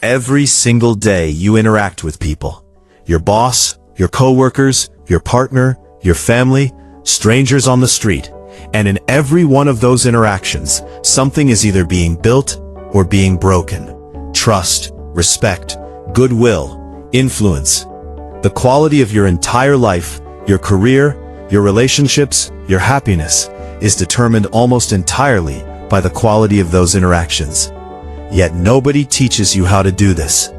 Every single day you interact with people. Your boss, your coworkers, your partner, your family, strangers on the street. And in every one of those interactions, something is either being built or being broken. Trust, respect, goodwill, influence. The quality of your entire life, your career, your relationships, your happiness, is determined almost entirely by the quality of those interactions. Yet nobody teaches you how to do this.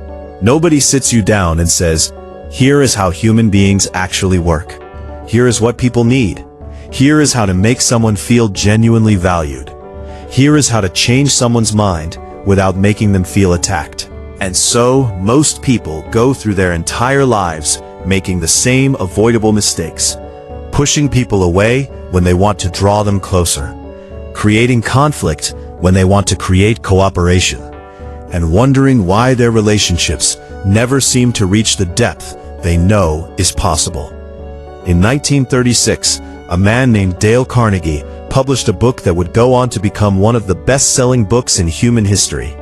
Nobody sits you down and says, here is how human beings actually work. Here is what people need. Here is how to make someone feel genuinely valued. Here is how to change someone's mind without making them feel attacked. And so, most people go through their entire lives making the same avoidable mistakes, pushing people away when they want to draw them closer, creating conflict when they want to create cooperation, and wondering why their relationships never seem to reach the depth they know is possible. In 1936, a man named Dale Carnegie published a book that would go on to become one of the best-selling books in human history.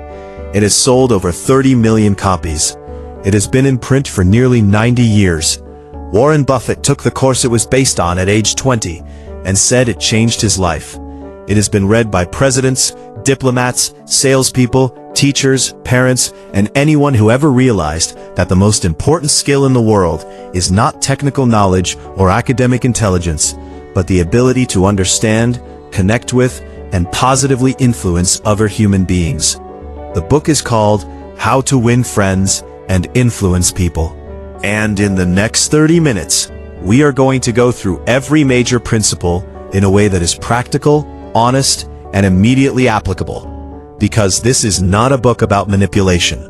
It has sold over 30 million copies. It has been in print for nearly 90 years. Warren Buffett took the course it was based on at age 20 and said it changed his life. It has been read by presidents, diplomats, salespeople, teachers, parents, and anyone who ever realized that the most important skill in the world is not technical knowledge or academic intelligence, but the ability to understand, connect with, and positively influence other human beings. The book is called How to Win Friends and Influence People. And in the next 30 minutes, we are going to go through every major principle in a way that is practical, honest, and immediately applicable. Because this is not a book about manipulation.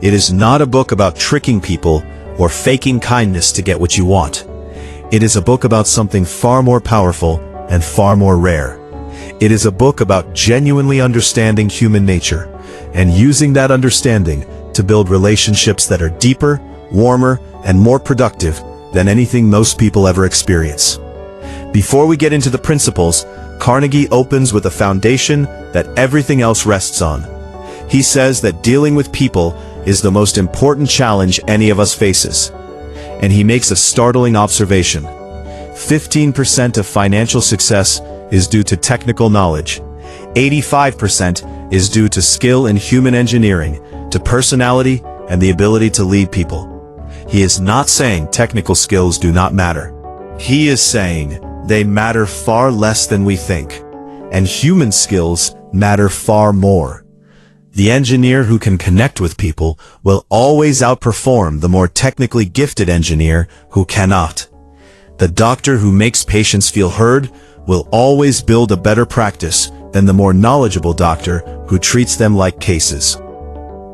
It is not a book about tricking people or faking kindness to get what you want. It is a book about something far more powerful and far more rare. It is a book about genuinely understanding human nature and using that understanding to build relationships that are deeper, warmer, and more productive than anything most people ever experience. Before we get into the principles, Carnegie opens with a foundation that everything else rests on. He says that dealing with people is the most important challenge any of us faces. And he makes a startling observation. 15% of financial success is due to technical knowledge. 85% is due to skill in human engineering, to personality, and the ability to lead people. He is not saying technical skills do not matter. He is saying they matter far less than we think, and human skills matter far more. The engineer who can connect with people will always outperform the more technically gifted engineer who cannot. The doctor who makes patients feel heard will always build a better practice than the more knowledgeable doctor who treats them like cases.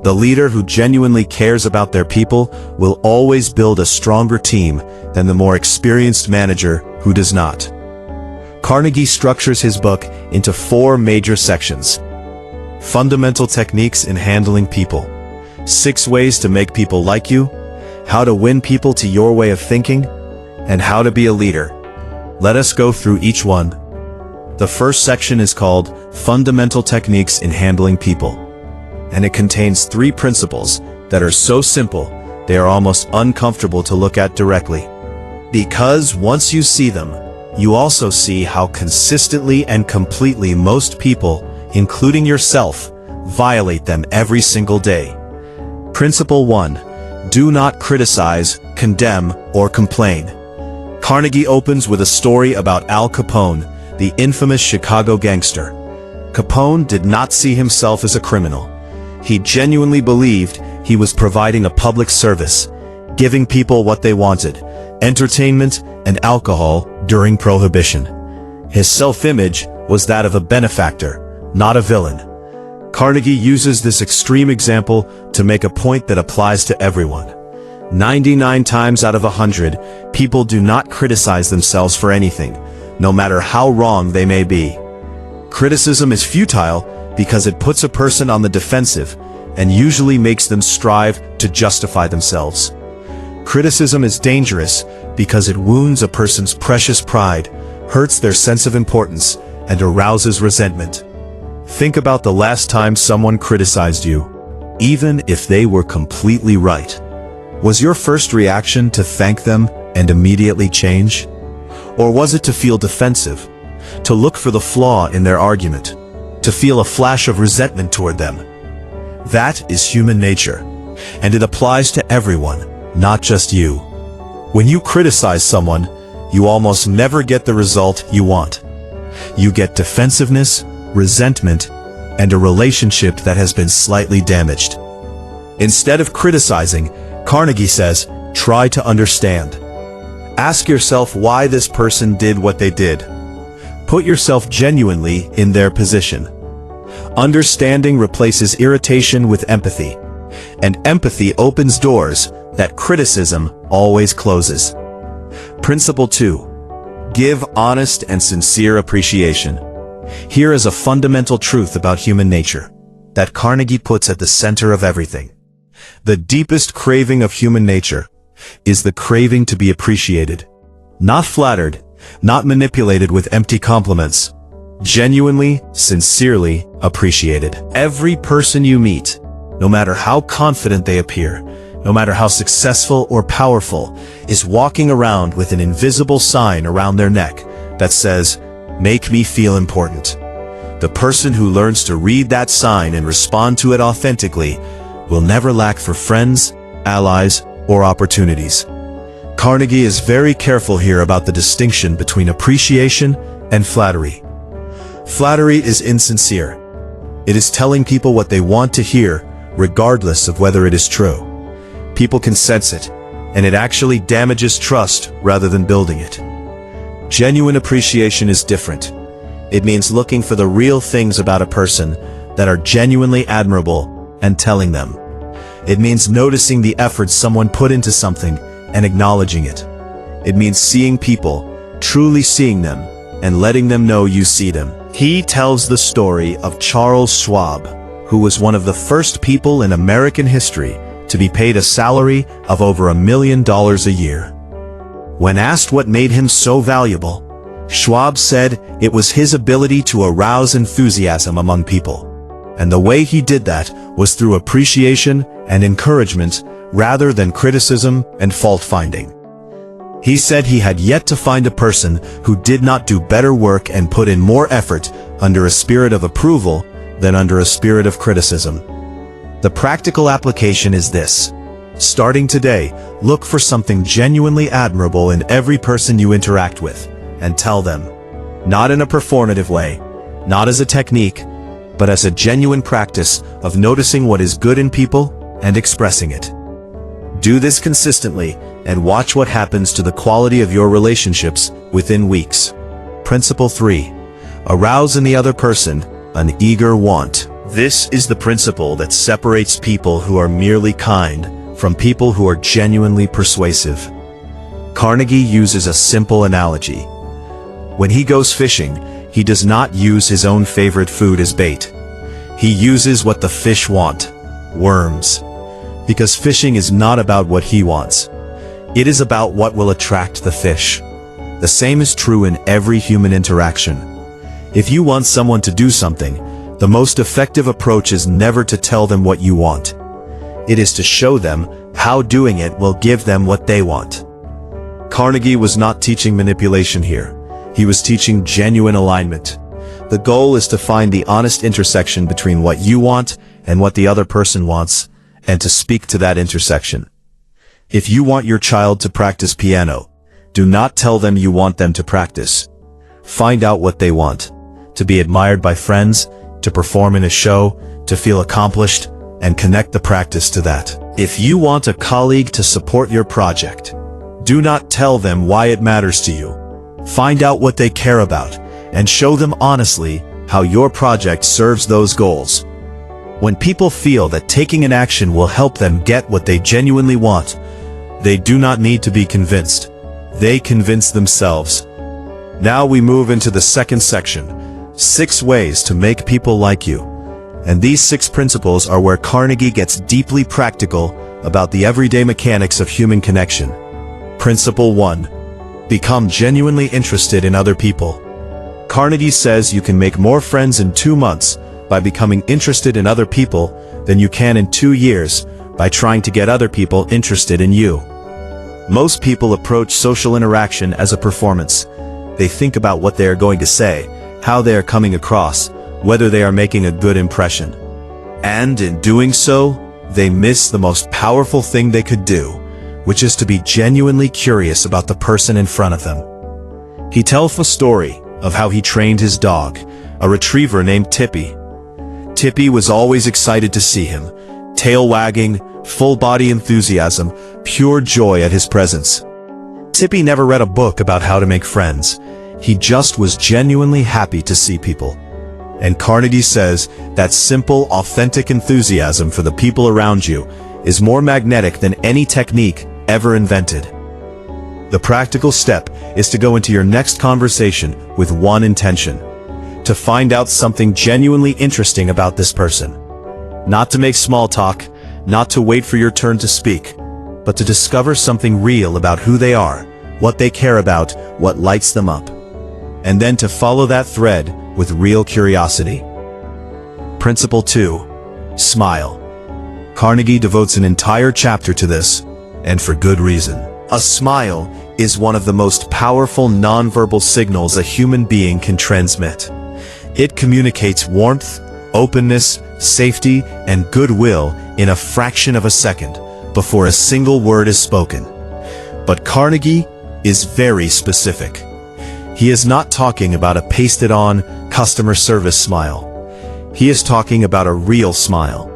The leader who genuinely cares about their people will always build a stronger team than the more experienced manager who does not. Carnegie structures his book into 4 major sections. Fundamental techniques in handling people. 6 ways to make people like you. How to win people to your way of thinking. And how to be a leader. Let us go through each one. The first section is called Fundamental Techniques in Handling People. And it contains 3 principles that are so simple, they are almost uncomfortable to look at directly. Because once you see them, you also see how consistently and completely most people, including yourself, violate them every single day. Principle 1. Do not criticize, condemn, or complain. Carnegie opens with a story about Al Capone, the infamous Chicago gangster. Capone did not see himself as a criminal. He genuinely believed he was providing a public service, giving people what they wanted, entertainment and alcohol during Prohibition. His self-image was that of a benefactor, not a villain. Carnegie uses this extreme example to make a point that applies to everyone. 99 times out of 100, people do not criticize themselves for anything, no matter how wrong they may be. Criticism is futile because it puts a person on the defensive and usually makes them strive to justify themselves. Criticism is dangerous because it wounds a person's precious pride, hurts their sense of importance, and arouses resentment. Think about the last time someone criticized you. even if they were completely right. Was your first reaction to thank them and immediately change? Or was it to feel defensive, to look for the flaw in their argument, to feel a flash of resentment toward them? That is human nature, and it applies to everyone, not just you. When you criticize someone, you almost never get the result you want. You get defensiveness, resentment, and a relationship that has been slightly damaged. Instead of criticizing, Carnegie says, try to understand. Ask yourself why this person did what they did. Put yourself genuinely in their position. Understanding replaces irritation with empathy, and empathy opens doors that criticism always closes. Principle 2. Give honest and sincere appreciation. Here is a fundamental truth about human nature that Carnegie puts at the center of everything. The deepest craving of human nature is the craving to be appreciated, not flattered, not manipulated with empty compliments. Genuinely, sincerely appreciated. Every person you meet, no matter how confident they appear, no matter how successful or powerful, is walking around with an invisible sign around their neck that says, "Make me feel important." The person who learns to read that sign and respond to it authentically will never lack for friends, allies, or opportunities. Carnegie is very careful here about the distinction between appreciation and flattery. Flattery is insincere. It is telling people what they want to hear, regardless of whether it is true. People can sense it, and it actually damages trust rather than building it. Genuine appreciation is different. It means looking for the real things about a person that are genuinely admirable and telling them. It means noticing the effort someone put into something and acknowledging it. It means seeing people, truly seeing them, and letting them know you see them. He tells the story of Charles Schwab, who was one of the first people in American history to be paid a salary of over $1 million a year. When asked what made him so valuable, Schwab said it was his ability to arouse enthusiasm among people. And the way he did that was through appreciation and encouragement rather than criticism and fault-finding. He said he had yet to find a person who did not do better work and put in more effort under a spirit of approval than under a spirit of criticism. The practical application is this. Starting today, look for something genuinely admirable in every person you interact with, and tell them, not in a performative way, not as a technique, but as a genuine practice of noticing what is good in people and expressing it. Do this consistently and watch what happens to the quality of your relationships within weeks. Principle 3. Arouse in the other person an eager want. This is the principle that separates people who are merely kind from people who are genuinely persuasive. Carnegie uses a simple analogy. When he goes fishing, he does not use his own favorite food as bait. He uses what the fish want, worms. Because fishing is not about what he wants. It is about what will attract the fish. The same is true in every human interaction. If you want someone to do something, the most effective approach is never to tell them what you want. It is to show them how doing it will give them what they want. Carnegie was not teaching manipulation here. He was teaching genuine alignment. The goal is to find the honest intersection between what you want and what the other person wants, and to speak to that intersection. If you want your child to practice piano, do not tell them you want them to practice. Find out what they want. To be admired by friends, to perform in a show, to feel accomplished, and connect the practice to that. If you want a colleague to support your project, do not tell them why it matters to you. Find out what they care about, and show them honestly how your project serves those goals. When people feel that taking an action will help them get what they genuinely want, they do not need to be convinced. They convince themselves. Now we move into the second section, 6 ways to make people like you. And these 6 principles are where Carnegie gets deeply practical about the everyday mechanics of human connection. Principle 1. Become genuinely interested in other people. Carnegie says you can make more friends in 2 months by becoming interested in other people than you can in 2 years by trying to get other people interested in you. Most people approach social interaction as a performance. They think about what they are going to say, how they are coming across, whether they are making a good impression. And in doing so, they miss the most powerful thing they could do, which is to be genuinely curious about the person in front of them. He tells a story of how he trained his dog, a retriever named Tippy. Tippy was always excited to see him, tail wagging, full-body enthusiasm, pure joy at his presence. Tippy never read a book about how to make friends. He just was genuinely happy to see people. And Carnegie says that simple, authentic enthusiasm for the people around you is more magnetic than any technique ever invented. The practical step is to go into your next conversation with one intention: to find out something genuinely interesting about this person. Not to make small talk, not to wait for your turn to speak, but to discover something real about who they are, what they care about, what lights them up. And then to follow that thread with real curiosity. Principle 2. Smile. Carnegie devotes an entire chapter to this, and for good reason. A smile is one of the most powerful nonverbal signals a human being can transmit. It communicates warmth, openness, safety, and goodwill in a fraction of a second before a single word is spoken. But Carnegie is very specific. He is not talking about a pasted-on, customer service smile. He is talking about a real smile,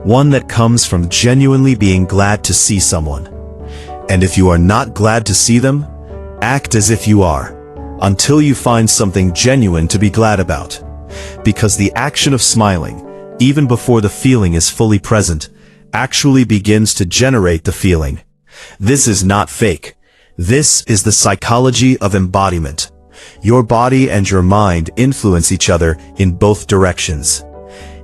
one that comes from genuinely being glad to see someone. And if you are not glad to see them, act as if you are, until you find something genuine to be glad about. Because the action of smiling, even before the feeling is fully present, actually begins to generate the feeling. This is not fake. This is the psychology of embodiment. Your body and your mind influence each other in both directions.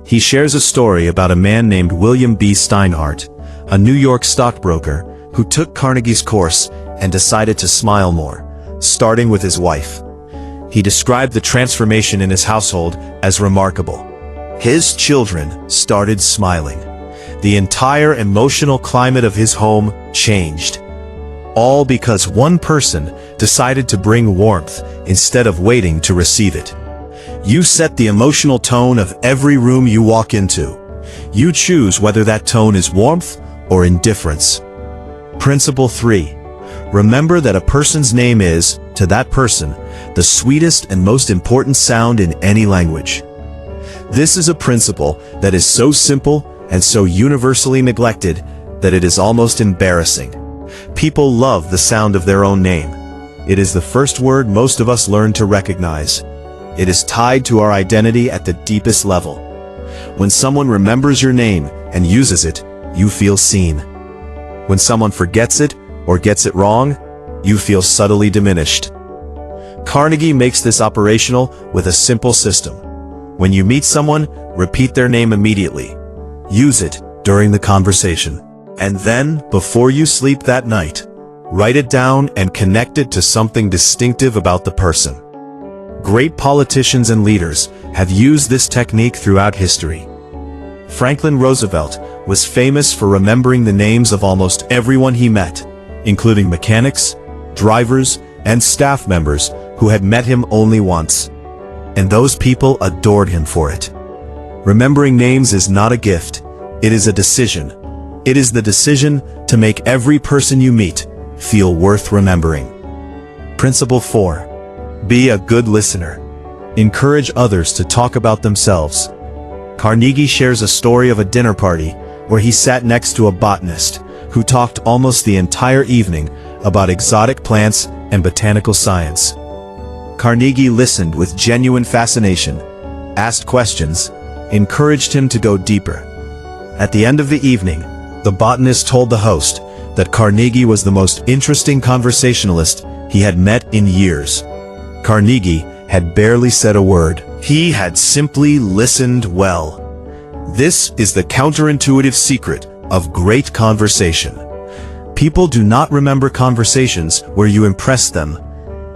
He shares a story about a man named William B. Steinhardt, a New York stockbroker, who took Carnegie's course and decided to smile more, starting with his wife. He described the transformation in his household as remarkable. His children started smiling. The entire emotional climate of his home changed. All because one person decided to bring warmth instead of waiting to receive it. You set the emotional tone of every room you walk into. You choose whether that tone is warmth or indifference. Principle 3. Remember that a person's name is, to that person, the sweetest and most important sound in any language. This is a principle that is so simple and so universally neglected that it is almost embarrassing. People love the sound of their own name. It is the first word most of us learn to recognize. It is tied to our identity at the deepest level. When someone remembers your name and uses it, you feel seen. When someone forgets it or gets it wrong, you feel subtly diminished. Carnegie makes this operational with a simple system. When you meet someone, repeat their name immediately. Use it during the conversation. And then, before you sleep that night, write it down and connect it to something distinctive about the person. Great politicians and leaders have used this technique throughout history. Franklin Roosevelt was famous for remembering the names of almost everyone he met, including mechanics, drivers, and staff members who had met him only once. And those people adored him for it. Remembering names is not a gift, it is a decision. It is the decision to make every person you meet feel worth remembering. Principle 4. Be a good listener. Encourage others to talk about themselves. Carnegie shares a story of a dinner party where he sat next to a botanist who talked almost the entire evening about exotic plants and botanical science. Carnegie listened with genuine fascination, asked questions, encouraged him to go deeper. At the end of the evening, the botanist told the host that Carnegie was the most interesting conversationalist he had met in years. Carnegie had barely said a word. He had simply listened well. This is the counterintuitive secret of great conversation. People do not remember conversations where you impressed them.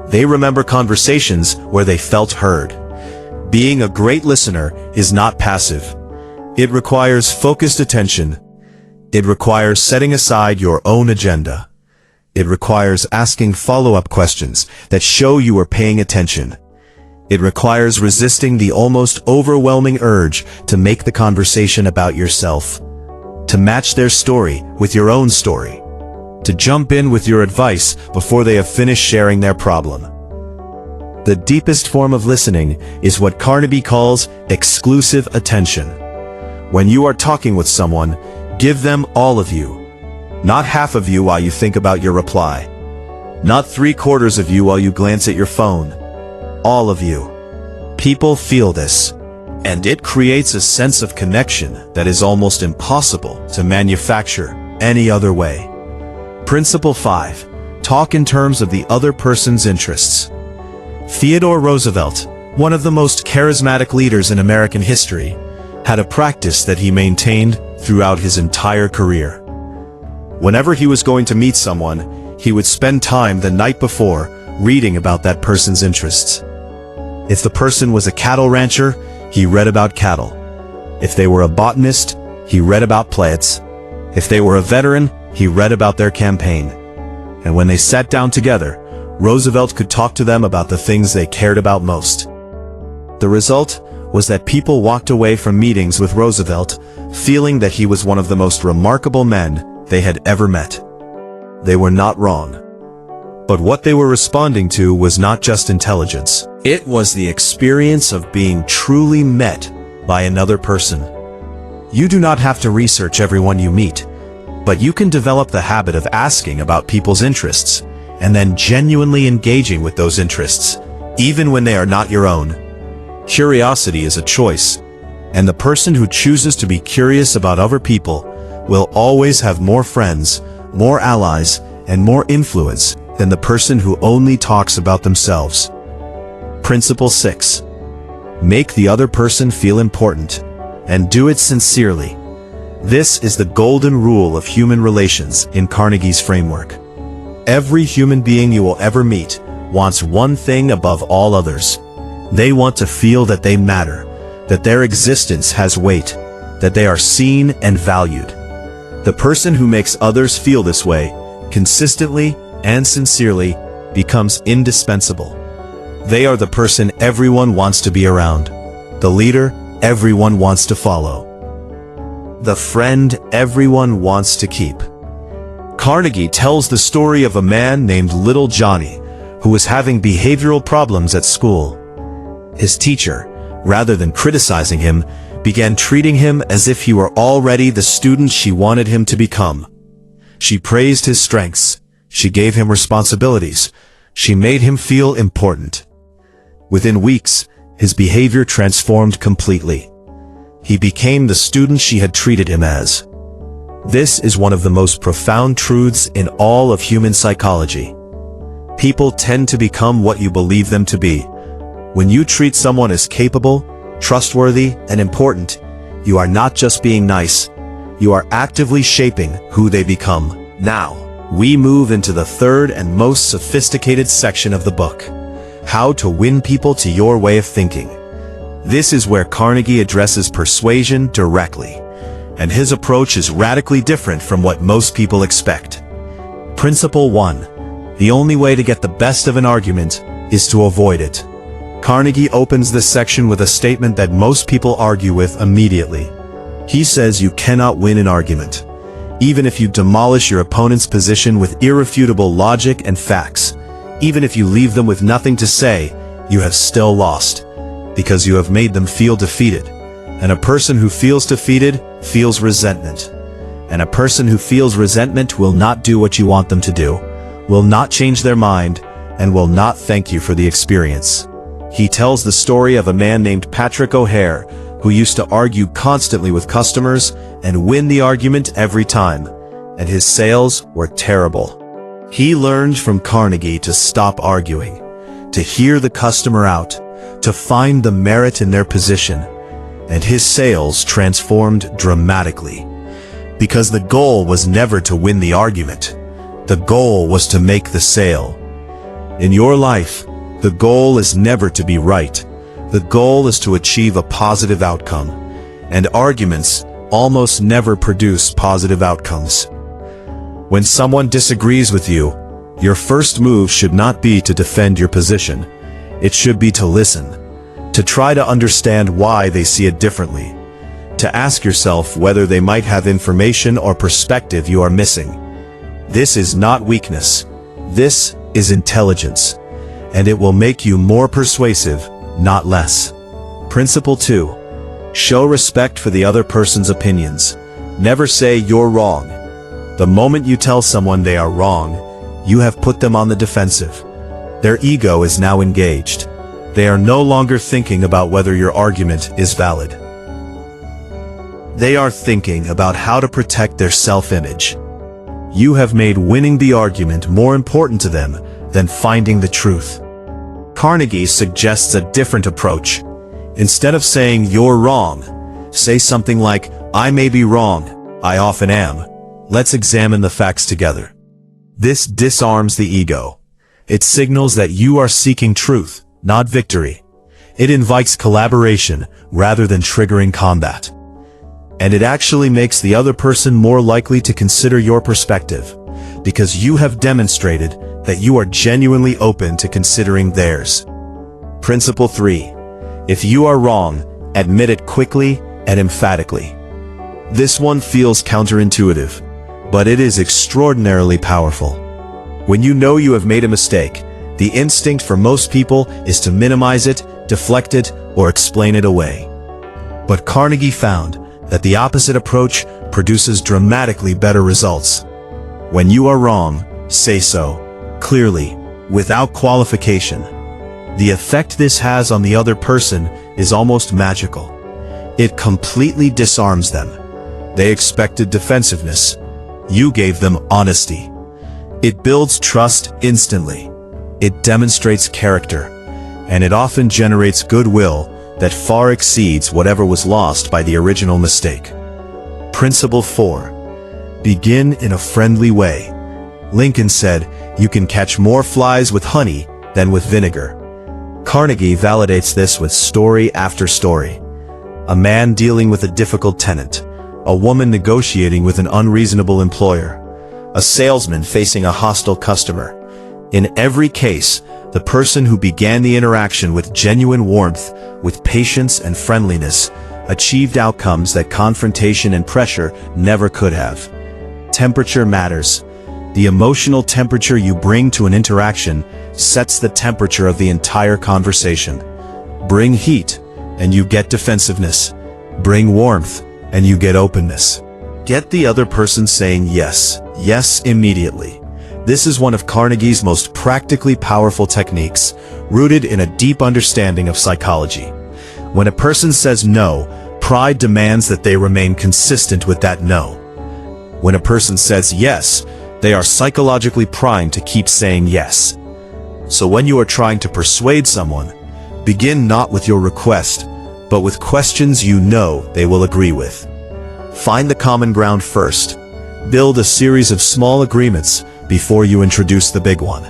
They remember conversations where they felt heard. Being a great listener is not passive. It requires focused attention. It requires setting aside your own agenda. It requires asking follow-up questions that show you are paying attention. It requires resisting the almost overwhelming urge to make the conversation about yourself, to match their story with your own story, to jump in with your advice before they have finished sharing their problem. The deepest form of listening is what Carnegie calls exclusive attention. When you are talking with someone, give them all of you. Not half of you while you think about your reply. Not 3/4 of you while you glance at your phone. All of you. People feel this, and it creates a sense of connection that is almost impossible to manufacture any other way. Principle 5. Talk in terms of the other person's interests. Theodore Roosevelt, one of the most charismatic leaders in American history, had a practice that he maintained throughout his entire career. Whenever he was going to meet someone, he would spend time the night before reading about that person's interests. If the person was a cattle rancher, he read about cattle. If they were a botanist, he read about plants. If they were a veteran, he read about their campaign. And when they sat down together, Roosevelt could talk to them about the things they cared about most. The result was that people walked away from meetings with Roosevelt feeling that he was one of the most remarkable men they had ever met. They were not wrong. But what they were responding to was not just intelligence. It was the experience of being truly met by another person. You do not have to research everyone you meet, but you can develop the habit of asking about people's interests and then genuinely engaging with those interests, even when they are not your own. Curiosity is a choice, and the person who chooses to be curious about other people will always have more friends, more allies, and more influence than the person who only talks about themselves. Principle 6. Make the other person feel important, and do it sincerely. This is the golden rule of human relations in Carnegie's framework. Every human being you will ever meet wants one thing above all others. They want to feel that they matter, that their existence has weight, that they are seen and valued. The person who makes others feel this way, consistently and sincerely, becomes indispensable. They are the person everyone wants to be around, the leader everyone wants to follow, the friend everyone wants to keep. Carnegie tells the story of a man named Little Johnny, who was having behavioral problems at school. His teacher, rather than criticizing him, began treating him as if he were already the student she wanted him to become. She praised his strengths. She gave him responsibilities. She made him feel important. Within weeks, his behavior transformed completely. He became the student she had treated him as. This is one of the most profound truths in all of human psychology. People tend to become what you believe them to be. When you treat someone as capable, trustworthy, and important, you are not just being nice. You are actively shaping who they become. Now, we move into the third and most sophisticated section of the book: how to win people to your way of thinking. This is where Carnegie addresses persuasion directly, and his approach is radically different from what most people expect. Principle 1. The only way to get the best of an argument is to avoid it. Carnegie opens this section with a statement that most people argue with immediately. He says you cannot win an argument. Even if you demolish your opponent's position with irrefutable logic and facts, even if you leave them with nothing to say, you have still lost, because you have made them feel defeated. And a person who feels defeated feels resentment. And a person who feels resentment will not do what you want them to do, will not change their mind, and will not thank you for the experience. He tells the story of a man named Patrick O'Hare, who used to argue constantly with customers and win the argument every time, and his sales were terrible. He learned from Carnegie to stop arguing, to hear the customer out, to find the merit in their position, and his sales transformed dramatically. Because the goal was never to win the argument. The goal was to make the sale. In your life, the goal is never to be right. The goal is to achieve a positive outcome. and arguments almost never produce positive outcomes. When someone disagrees with you, your first move should not be to defend your position. It should be to listen, to try to understand why they see it differently, to ask yourself whether they might have information or perspective you are missing. This is not weakness. This is intelligence, and it will make you more persuasive, not less. Principle 2. Show respect for the other person's opinions. Never say you're wrong. The moment you tell someone they are wrong, you have put them on the defensive. Their ego is now engaged. They are no longer thinking about whether your argument is valid. They are thinking about how to protect their self-image. You have made winning the argument more important to them than finding the truth. Carnegie suggests a different approach. Instead of saying you're wrong, say something like, I may be wrong, I often am. Let's examine the facts together. This disarms the ego. It signals that you are seeking truth, not victory. It invites collaboration rather than triggering combat. And it actually makes the other person more likely to consider your perspective, because you have demonstrated that you are genuinely open to considering theirs. Principle 3. If you are wrong, admit it quickly and emphatically. This one feels counterintuitive, but it is extraordinarily powerful. When you know you have made a mistake, the instinct for most people is to minimize it, deflect it, or explain it away. But Carnegie found that the opposite approach produces dramatically better results. When you are wrong, say so, clearly, without qualification. The effect this has on the other person is almost magical. It completely disarms them. They expected defensiveness. You gave them honesty. It builds trust instantly. It demonstrates character, and it often generates goodwill that far exceeds whatever was lost by the original mistake. Principle 4. Begin in a friendly way. Lincoln said, you can catch more flies with honey than with vinegar. Carnegie validates this with story after story. A man dealing with a difficult tenant, a woman negotiating with an unreasonable employer, a salesman facing a hostile customer. In every case, the person who began the interaction with genuine warmth, with patience and friendliness, achieved outcomes that confrontation and pressure never could have. Temperature matters. The emotional temperature you bring to an interaction sets the temperature of the entire conversation. Bring heat, and you get defensiveness. Bring warmth, and you get openness. Get the other person saying yes, yes immediately. This is one of Carnegie's most practically powerful techniques, rooted in a deep understanding of psychology. When a person says no, pride demands that they remain consistent with that no. When a person says yes, they are psychologically primed to keep saying yes. So when you are trying to persuade someone, begin not with your request, but with questions you know they will agree with. Find the common ground first. Build a series of small agreements before you introduce the big one.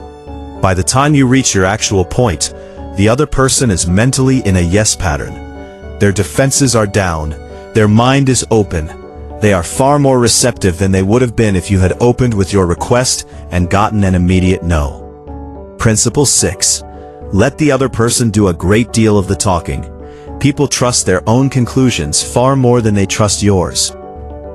By the time you reach your actual point, the other person is mentally in a yes pattern. Their defenses are down. Their mind is open. They are far more receptive than they would have been if you had opened with your request and gotten an immediate no. Principle 6. Let the other person do a great deal of the talking. People trust their own conclusions far more than they trust yours.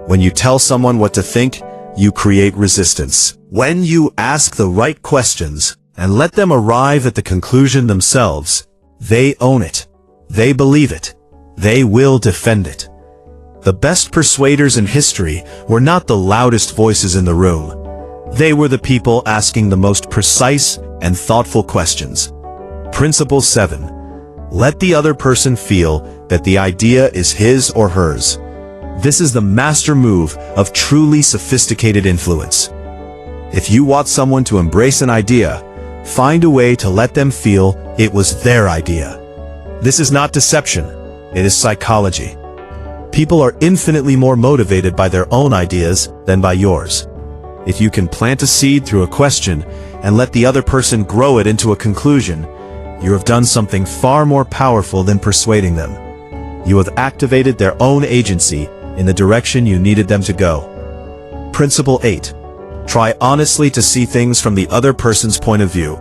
When you tell someone what to think, you create resistance. When you ask the right questions and let them arrive at the conclusion themselves, they own it. They believe it. They will defend it. The best persuaders in history were not the loudest voices in the room. They were the people asking the most precise and thoughtful questions. Principle 7. Let the other person feel that the idea is his or hers. This is the master move of truly sophisticated influence. If you want someone to embrace an idea, find a way to let them feel it was their idea. This is not deception, it is psychology. People are infinitely more motivated by their own ideas than by yours. If you can plant a seed through a question and let the other person grow it into a conclusion, you have done something far more powerful than persuading them. you have activated their own agency in the direction you needed them to go. Principle 8. Try honestly to see things from the other person's point of view.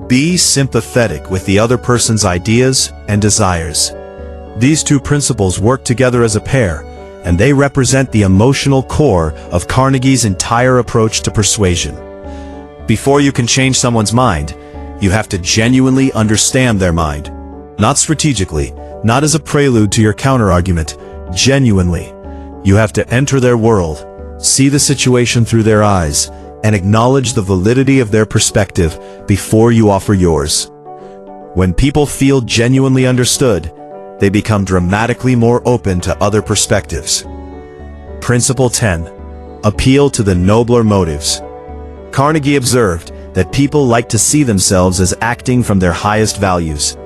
Be sympathetic with the other person's ideas and desires. These two principles work together as a pair, and they represent the emotional core of Carnegie's entire approach to persuasion. Before you can change someone's mind, you have to genuinely understand their mind. Not strategically, not as a prelude to your counter-argument, genuinely. You have to enter their world, see the situation through their eyes, and acknowledge the validity of their perspective before you offer yours. When people feel genuinely understood, they become dramatically more open to other perspectives. Principle 10. Appeal to the nobler motives. Carnegie observed that people like to see themselves as acting from their highest values.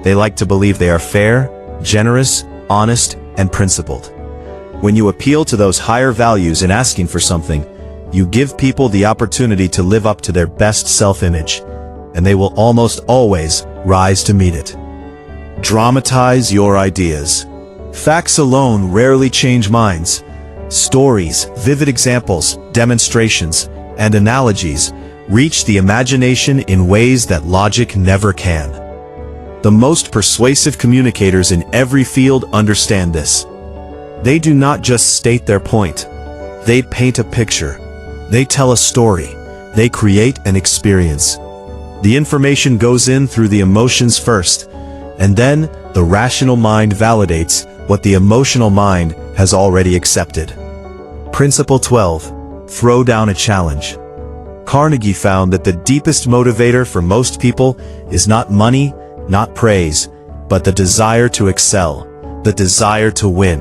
They like to believe they are fair, generous, honest, and principled. When you appeal to those higher values in asking for something, you give people the opportunity to live up to their best self-image, and they will almost always rise to meet it. Dramatize your ideas. Facts alone rarely change minds. Stories, vivid examples, demonstrations, and analogies reach the imagination in ways that logic never can. The most persuasive communicators in every field understand this. They do not just state their point. They paint a picture. They tell a story. They create an experience. The information goes in through the emotions first, and then the rational mind validates what the emotional mind has already accepted. Principle 12. Throw down a challenge. Carnegie found that the deepest motivator for most people is not money, not praise, but the desire to excel, the desire to win.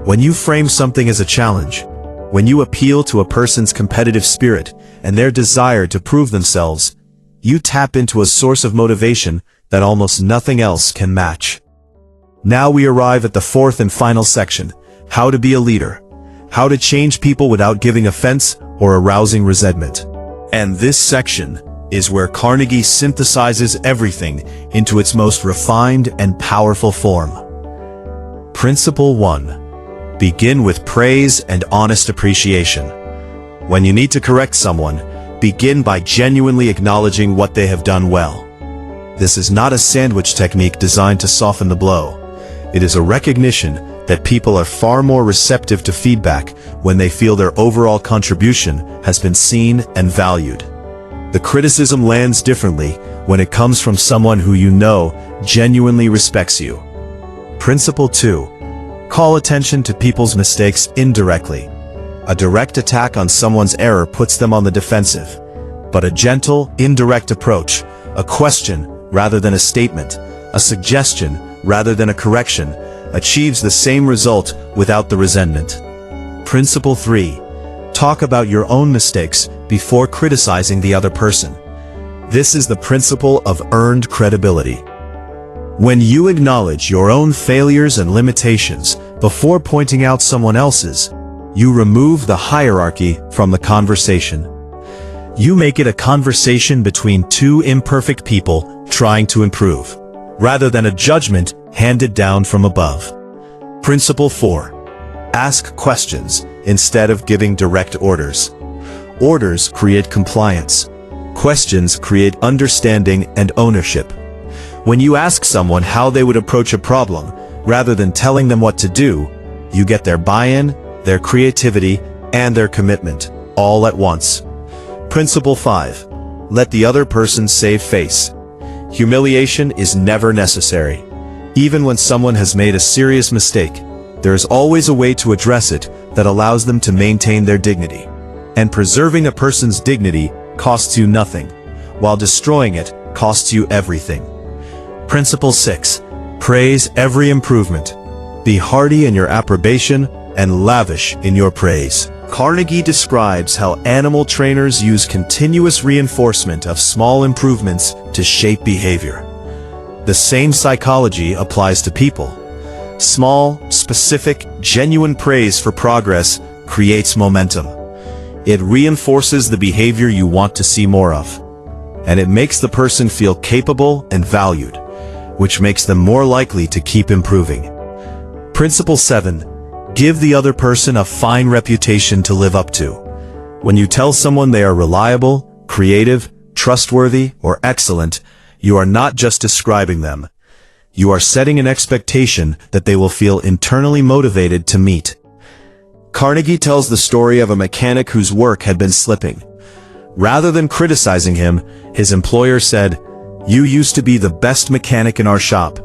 When you frame something as a challenge, when you appeal to a person's competitive spirit and their desire to prove themselves, you tap into a source of motivation that almost nothing else can match. Now we arrive at the fourth and final section, how to be a leader, how to change people without giving offense or arousing resentment. And this section is where Carnegie synthesizes everything into its most refined and powerful form. Principle 1. Begin with praise and honest appreciation. When you need to correct someone, begin by genuinely acknowledging what they have done well. This is not a sandwich technique designed to soften the blow. It is a recognition that people are far more receptive to feedback when they feel their overall contribution has been seen and valued. The criticism lands differently when it comes from someone who you know genuinely respects you. Principle 2. Call attention to people's mistakes indirectly. A direct attack on someone's error puts them on the defensive, but a gentle, indirect approach, a question rather than a statement, a suggestion rather than a correction, achieves the same result without the resentment. Principle 3. Talk about your own mistakes before criticizing the other person. This is the principle of earned credibility. When you acknowledge your own failures and limitations before pointing out someone else's, you remove the hierarchy from the conversation. You make it a conversation between two imperfect people trying to improve, rather than a judgment handed down from above. Principle 4. Ask questions instead of giving direct orders. Orders create compliance. Questions create understanding and ownership. When you ask someone how they would approach a problem, rather than telling them what to do, you get their buy-in, their creativity, and their commitment, all at once. Principle 5. Let the other person save face. Humiliation is never necessary. Even when someone has made a serious mistake, there is always a way to address it that allows them to maintain their dignity. And preserving a person's dignity costs you nothing, while destroying it costs you everything. Principle 6. Praise every improvement. Be hearty in your approbation and lavish in your praise. Carnegie describes how animal trainers use continuous reinforcement of small improvements to shape behavior. The same psychology applies to people. Small, specific, genuine praise for progress creates momentum. It reinforces the behavior you want to see more of, and it makes the person feel capable and valued, which makes them more likely to keep improving. Principle 7. Give the other person a fine reputation to live up to. When you tell someone they are reliable, creative, trustworthy, or excellent, you are not just describing them. You are setting an expectation that they will feel internally motivated to meet. Carnegie tells the story of a mechanic whose work had been slipping. Rather than criticizing him, his employer said, "You used to be the best mechanic in our shop.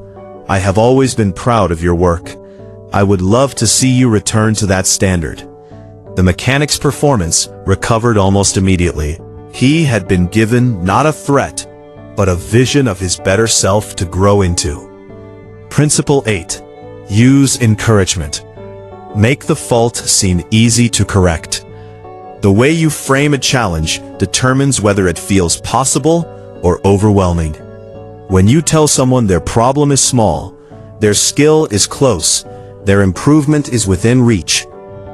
I have always been proud of your work. I would love to see you return to that standard." The mechanic's performance recovered almost immediately. He had been given not a threat, but a vision of his better self to grow into. Principle 8. Use encouragement. Make the fault seem easy to correct. The way you frame a challenge determines whether it feels possible or overwhelming. When you tell someone their problem is small, their skill is close, their improvement is within reach,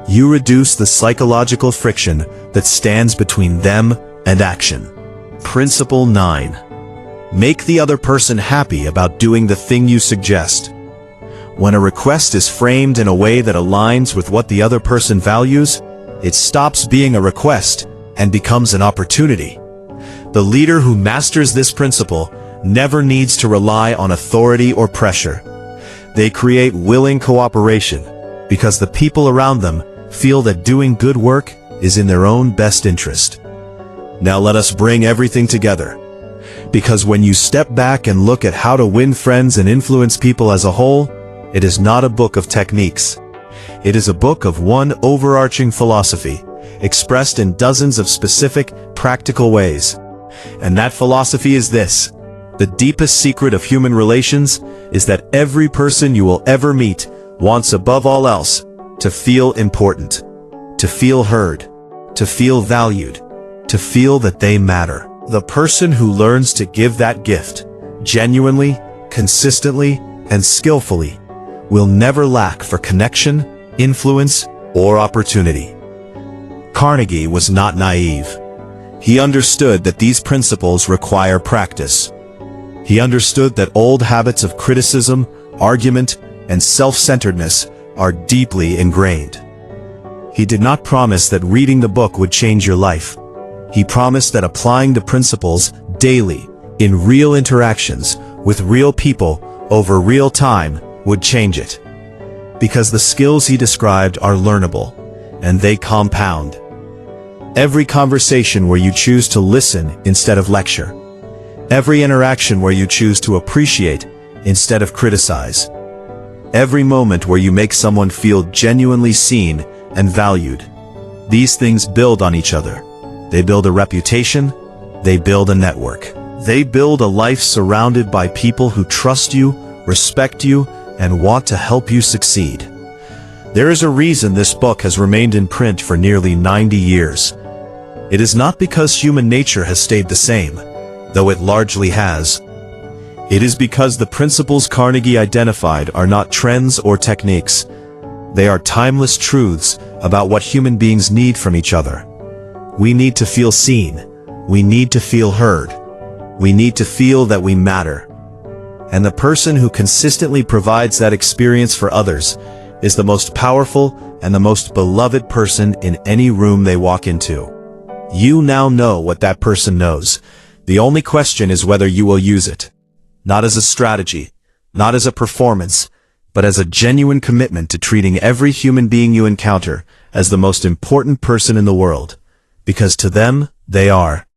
you reduce the psychological friction that stands between them and action. Principle 9. Make the other person happy about doing the thing you suggest. When a request is framed in a way that aligns with what the other person values, it stops being a request and becomes an opportunity. The leader who masters this principle never needs to rely on authority or pressure. They create willing cooperation because the people around them feel that doing good work is in their own best interest. Now let us bring everything together. Because when you step back and look at how to win friends and influence people as a whole, it is not a book of techniques. It is a book of one overarching philosophy, expressed in dozens of specific, practical ways. And that philosophy is this: the deepest secret of human relations is that every person you will ever meet wants above all else to feel important, to feel heard, to feel valued, to feel that they matter. The person who learns to give that gift, genuinely, consistently, and skillfully, will never lack for connection, influence, or opportunity. Carnegie was not naive. He understood that these principles require practice. He understood that old habits of criticism, argument, and self-centeredness are deeply ingrained. He did not promise that reading the book would change your life. He promised that applying the principles daily, in real interactions, with real people, over real time, would change it. Because the skills he described are learnable, and they compound. Every conversation where you choose to listen instead of lecture. Every interaction where you choose to appreciate instead of criticize. Every moment where you make someone feel genuinely seen and valued. These things build on each other. They build a reputation. They build a network. They build a life surrounded by people who trust you, respect you, and want to help you succeed. There is a reason this book has remained in print for nearly 90 years. It is not because human nature has stayed the same, though it largely has. It is because the principles Carnegie identified are not trends or techniques. They are timeless truths about what human beings need from each other. We need to feel seen. We need to feel heard. We need to feel that we matter. And the person who consistently provides that experience for others is the most powerful and the most beloved person in any room they walk into. You now know what that person knows. The only question is whether you will use it. Not as a strategy, not as a performance, but as a genuine commitment to treating every human being you encounter as the most important person in the world. Because to them, they are.